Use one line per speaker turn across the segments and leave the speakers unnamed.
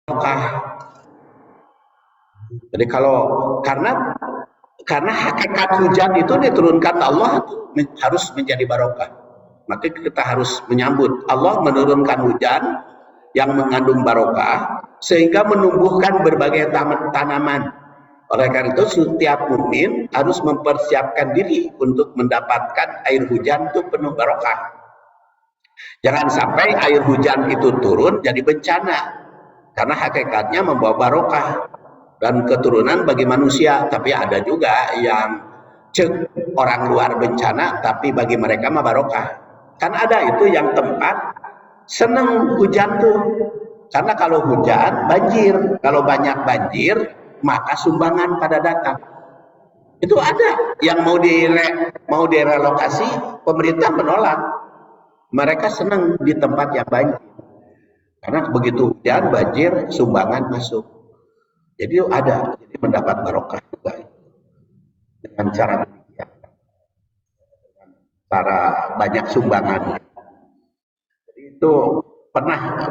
barokah. Jadi karena hakikat hujan itu diturunkan Allah harus menjadi barokah. Maka kita harus menyambut Allah menurunkan hujan yang mengandung barokah sehingga menumbuhkan berbagai tanaman. Oleh karena itu setiap mukmin harus mempersiapkan diri untuk mendapatkan air hujan itu penuh barokah. Jangan sampai air hujan itu turun jadi bencana, karena hakikatnya membawa barokah dan keturunan bagi manusia. Tapi ada juga yang cek orang luar bencana, tapi bagi mereka mah barokah. Kan ada itu yang tempat seneng hujan tuh, karena kalau hujan banjir, kalau banyak banjir maka sumbangan pada datang. Itu ada yang mau direlokasi, pemerintah menolak. Mereka senang di tempat yang banjir, karena begitu hujan banjir sumbangan masuk. Jadi ada, jadi mendapat barokah juga dengan cara demikian, cara banyak sumbangan. Jadi itu pernah,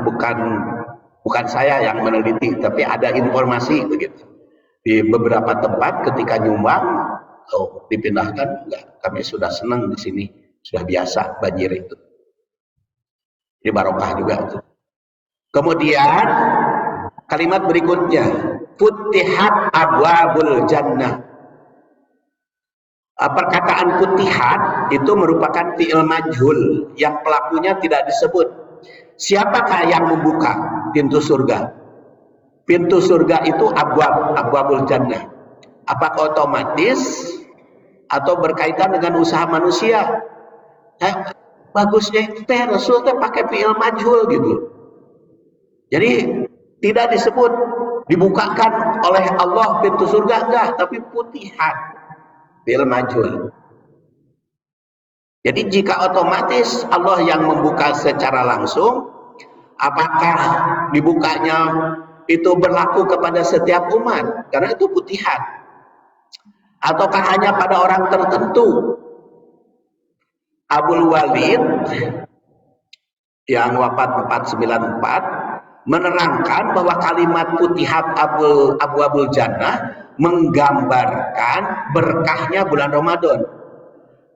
bukan saya yang meneliti, tapi ada informasi begitu di beberapa tempat ketika nyumbang, dipindahkan enggak, kami sudah senang di sini, sudah biasa banjir itu. Ini barokah juga. Kemudian kalimat berikutnya, futihat abwabul jannah. Perkataan futihat itu merupakan fi'il majhul yang pelakunya tidak disebut. Siapakah yang membuka pintu surga? Pintu surga itu abwabul jannah. Apakah otomatis atau berkaitan dengan usaha manusia? Bagusnya itu Rasul pakai fi'il majhul gitu. Jadi tidak disebut dibukakan oleh Allah pintu surga, enggak, tapi futihat, fi'il majhul. Jadi jika otomatis Allah yang membuka secara langsung, apakah dibukanya itu berlaku kepada setiap umat? Karena itu futihat. Ataukah hanya pada orang tertentu? Abul Walid yang wafat 494 menerangkan bahwa kalimat futihat abwabul jannah menggambarkan berkahnya bulan Ramadan.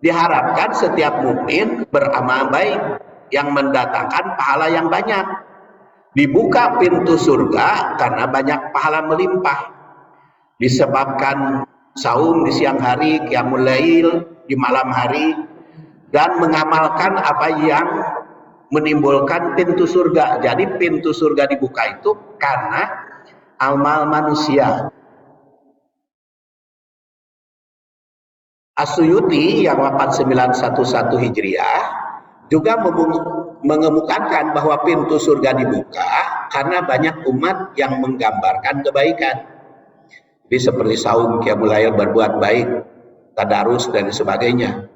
Diharapkan setiap mukmin beramal baik yang mendatangkan pahala yang banyak. Dibuka pintu surga karena banyak pahala melimpah. Disebabkan saum di siang hari, qiyamul lail di malam hari, dan mengamalkan apa yang menimbulkan pintu surga. Jadi pintu surga dibuka itu karena amal manusia. As-Suyuti yang wafat 911 Hijriah juga mengemukakan bahwa pintu surga dibuka karena banyak umat yang menggambarkan kebaikan. Jadi seperti saum, qiyamul lail, berbuat baik, tadarus dan sebagainya.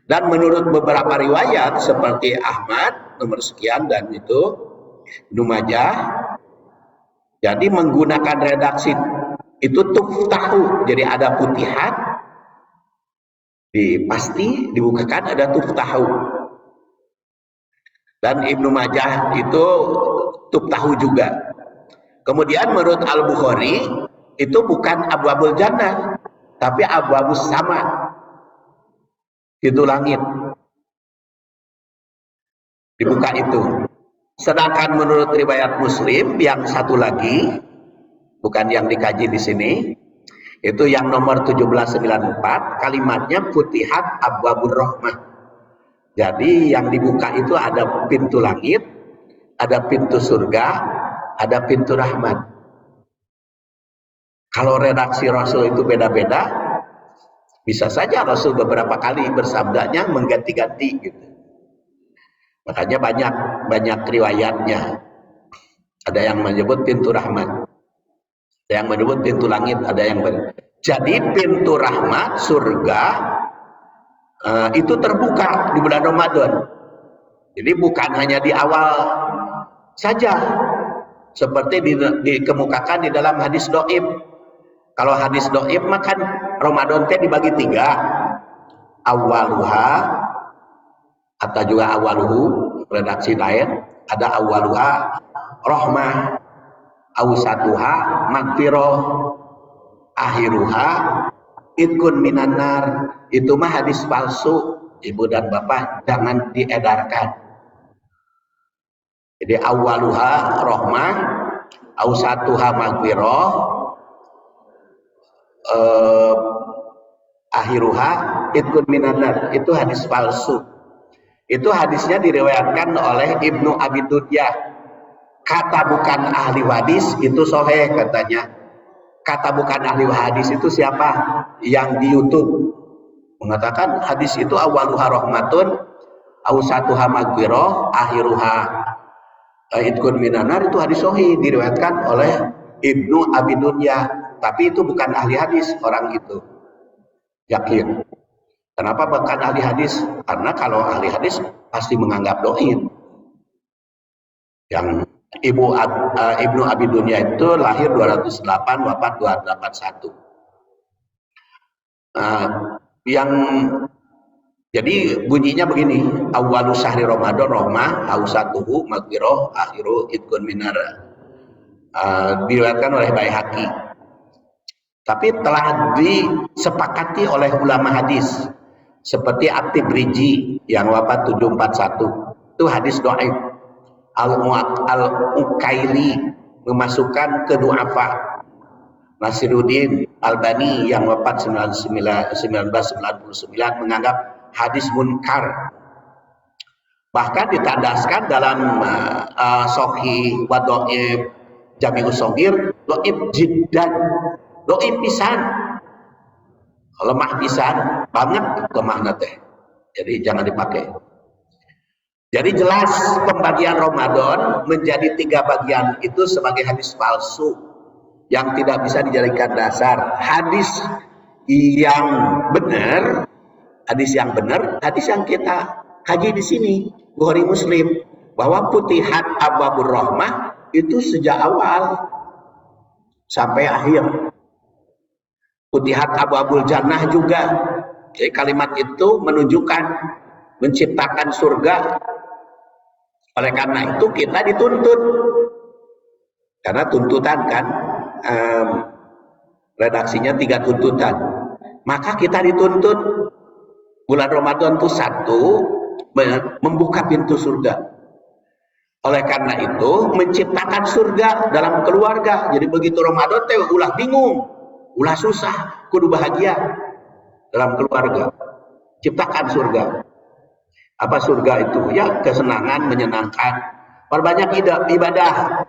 Dan menurut beberapa riwayat seperti Ahmad nomor sekian dan itu Ibnu Majah, jadi menggunakan redaksi itu tuftahu, jadi ada futihat, pasti dibukakan ada tuftahu. Dan Ibnu Majah itu tuftahu juga. Kemudian menurut Al-Bukhari itu bukan abwabul jannah, tapi abwabus sama. Pintu langit dibuka itu. Sedangkan menurut riwayat Muslim yang satu lagi, bukan yang dikaji di sini, itu yang nomor 1794, kalimatnya futihat abwabur rahmah. Jadi yang dibuka itu ada pintu langit, ada pintu surga, ada pintu rahmat. Kalau redaksi Rasul itu beda-beda, bisa saja Rasul beberapa kali bersabdanya mengganti-ganti gitu. Makanya banyak riwayatnya. Ada yang menyebut pintu rahmat, ada yang menyebut pintu langit, ada yang jadi pintu rahmat surga itu terbuka di bulan Ramadan. Jadi bukan hanya di awal saja, seperti dikemukakan di dalam hadis doib. Kalau hadis doib makan Ramadan teh dibagi 3, awaluha atau juga awaluhu, redaksi lain ada awaluha rahmah, awsatuha magfirah akhiruha itkun minanar. Itu mah hadis palsu, ibu dan bapak, jangan diedarkan. Jadi awaluha rahmah, awsatuha magfirah, akhiruha itkun minanar. Itu hadis palsu. Itu hadisnya diriwayatkan oleh Ibnu Abi Dunya. Kata bukan ahli hadis itu sahih katanya. Kata bukan ahli hadis itu siapa? Yang di YouTube mengatakan hadis itu awaluha rahmatun, awsatuha magfirah, akhiruha itkun minanar. Itu hadis sahih diriwayatkan oleh Ibnu Abi Dunya. Tapi itu bukan ahli hadis orang itu. Yakin. Kenapa bukan ahli hadis? Karena kalau ahli hadis pasti menganggap dhaif. Yang Ibnu Abi Dunya itu lahir 208, wafat 281. Yang jadi bunyinya begini, awwalu syahri Ramadan rahmah, awsatuhu magfirah, akhiru itkun minar. Diriwayatkan oleh Baihaqi. Tapi telah disepakati oleh ulama hadis seperti At-Tibriji yang wafat 741. Itu hadis dhaif. Al-Ukaili memasukkan ke du'afa. Nasiruddin Albani yang wafat 1999 menganggap hadis munkar. Bahkan ditandaskan dalam Sahih wa Dhaif Jami'us Shaghir, dhaif jiddan, dhaif pisan, lemah pisan banget lemahna teh. Jadi jangan dipakai. Jadi jelas pembagian Ramadan menjadi 3 bagian itu sebagai hadis palsu yang tidak bisa dijadikan dasar. Hadis yang benar, hadis yang kita kaji di sini Bukhari Muslim, bahwa putihat abwabur rahmah itu sejak awal sampai akhir. Putihat abwabul jannah juga. Jadi kalimat itu menunjukkan menciptakan surga. Oleh karena itu kita dituntut, karena tuntutan kan redaksinya 3 tuntutan, maka kita dituntut bulan Ramadan itu 1 membuka pintu surga. Oleh karena itu menciptakan surga dalam keluarga. Jadi begitu Ramadan teh ulah bingung, ulah susah, kudu bahagia dalam keluarga. Ciptakan surga. Apa surga itu? Ya kesenangan, menyenangkan. Perbanyak ibadah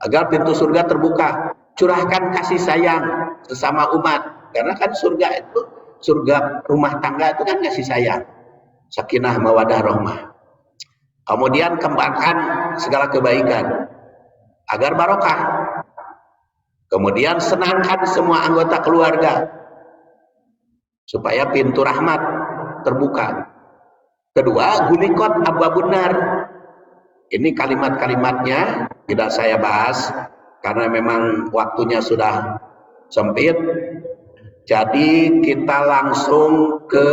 agar pintu surga terbuka. Curahkan kasih sayang sesama umat. Karena kan surga itu, surga rumah tangga itu kan kasih sayang. Sakinah mawadah rahmah. Kemudian kembangkan segala kebaikan agar barokah. Kemudian senangkan semua anggota keluarga supaya pintu rahmat terbuka. Kedua, gulikot abwabun nar. Ini kalimat-kalimatnya tidak saya bahas karena memang waktunya sudah sempit. Jadi kita langsung ke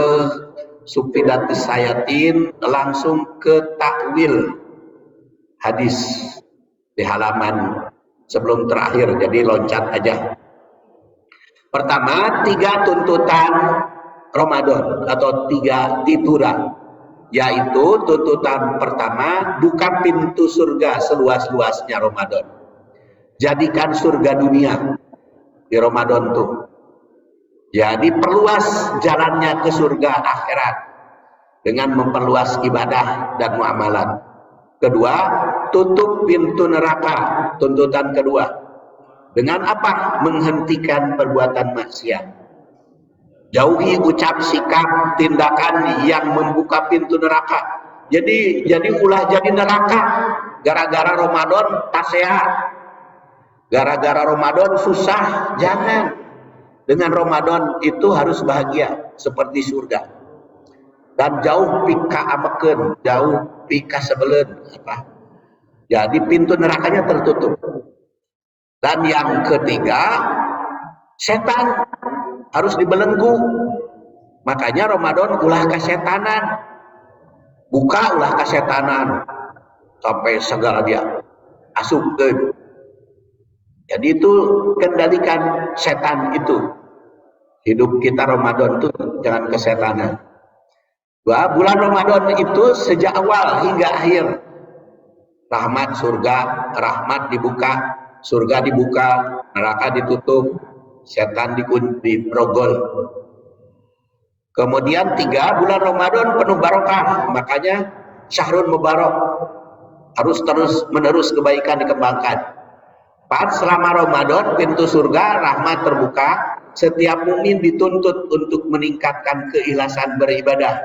Sufidatus Sayatin, langsung ke takwil hadis di halaman sebelum terakhir. Jadi loncat aja. Pertama, 3 tuntutan Ramadan atau 3 tituran. Yaitu tuntutan pertama, buka pintu surga seluas-luasnya Ramadan. Jadikan surga dunia di Ramadan tuh. Jadi perluas jalannya ke surga akhirat dengan memperluas ibadah dan muamalat. Kedua, tutup pintu neraka. Tuntutan kedua. Dengan apa? Menghentikan perbuatan maksiat. Jauhi ucap, sikap, tindakan yang membuka pintu neraka. Jadi ulah jadi neraka gara-gara Ramadan tak sehat, gara-gara Ramadan susah. Jangan. Dengan Ramadan itu harus bahagia seperti surga. Dan jauh pika ameken, jauh pika sebelen apa. Jadi pintu nerakanya tertutup. Dan yang ketiga, setan harus dibelenggu. Makanya Ramadan ulah kesetanan, buka ulah kesetanan sampai segala dia asupkeun. Jadi itu kendalikan setan itu. Hidup kita Ramadan itu jangan kesetanan. Bulan Ramadan itu sejak awal hingga akhir. Rahmat surga, rahmat dibuka, surga dibuka, neraka ditutup, setan dibrogol. Kemudian 3 bulan Ramadan penuh barokah, makanya Syahrul Mubarak, harus terus menerus kebaikan dikembangkan. 4 selama Ramadan pintu surga rahmat terbuka, setiap mukmin dituntut untuk meningkatkan keikhlasan beribadah.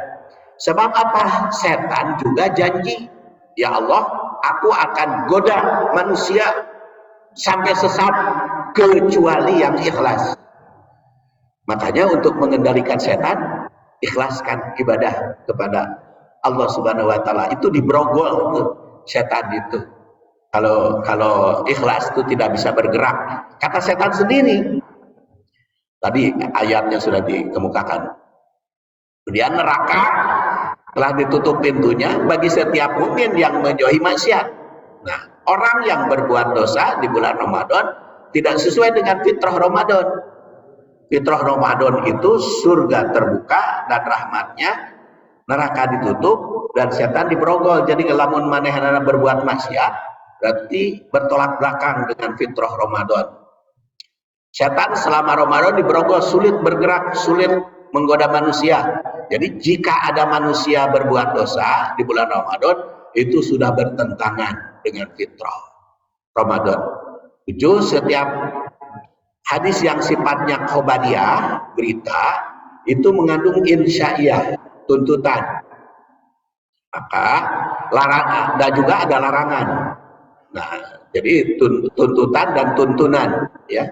Sebab apa? Setan juga janji, ya Allah, aku akan goda manusia sampai sesat kecuali yang ikhlas. Makanya untuk mengendalikan setan, ikhlaskan ibadah kepada Allah Subhanahu wa taala. Itu dibrogol tuh setan itu. Kalau ikhlas itu tidak bisa bergerak. Kata setan sendiri. Tadi ayatnya sudah dikemukakan. Kemudian neraka telah ditutup pintunya bagi setiap mukmin yang menjauhi maksiat. Nah, orang yang berbuat dosa di bulan Ramadan tidak sesuai dengan fitrah Ramadan. Fitrah Ramadan itu surga terbuka dan rahmatnya, neraka ditutup dan setan diberogol. Jadi lamun manehna berbuat maksiat berarti bertolak belakang dengan fitrah Ramadan. Setan selama Ramadan diberogol, sulit bergerak, sulit menggoda manusia. Jadi jika ada manusia berbuat dosa di bulan Ramadan, itu sudah bertentangan dengan fitrah Ramadan. 7. Setiap hadis yang sifatnya khobariyah, berita, itu mengandung insya'iyah, tuntutan. Maka larangan, dan juga ada larangan. Nah, jadi tuntutan dan tuntunan, ya,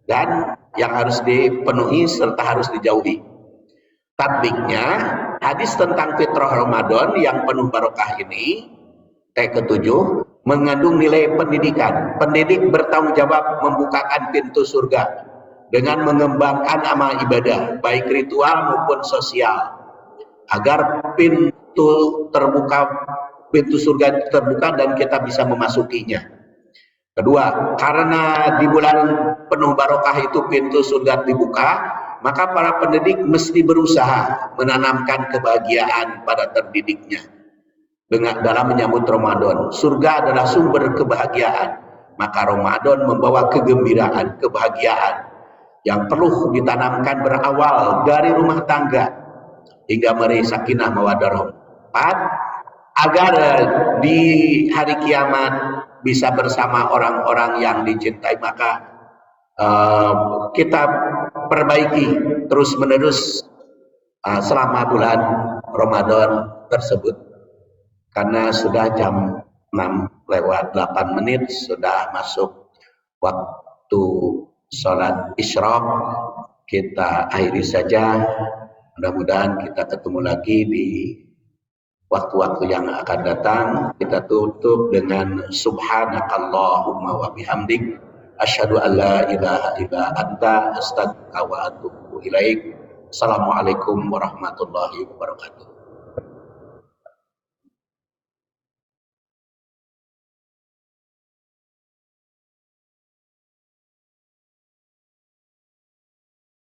dan yang harus dipenuhi serta harus dijauhi. Tatbiknya, hadis tentang fitrah Ramadan yang penuh barokah ini, ke-7, mengandung nilai pendidikan. Pendidik bertanggung jawab membukakan pintu surga dengan mengembangkan amal ibadah, baik ritual maupun sosial, agar pintu surga terbuka dan kita bisa memasukinya. Kedua, karena di bulan penuh barokah itu pintu surga dibuka, maka para pendidik mesti berusaha menanamkan kebahagiaan pada terdidiknya dalam menyambut Ramadan. Surga adalah sumber kebahagiaan, maka Ramadan membawa kegembiraan, kebahagiaan yang perlu ditanamkan berawal dari rumah tangga hingga meraih sakinah mawaddah rahmah. 4. Agar di hari kiamat bisa bersama orang-orang yang dicintai, maka kita perbaiki terus-menerus selama bulan Ramadan tersebut. Karena sudah jam 6:08, sudah masuk waktu sholat isyraq. Kita akhiri saja. Mudah-mudahan kita ketemu lagi di waktu-waktu yang akan datang. Kita tutup dengan subhanakallahumma wa bihamdik asyhadu an la ilaha illa anta astaghfiruka wa atubu ilaik. Assalamualaikum warahmatullahi wabarakatuh.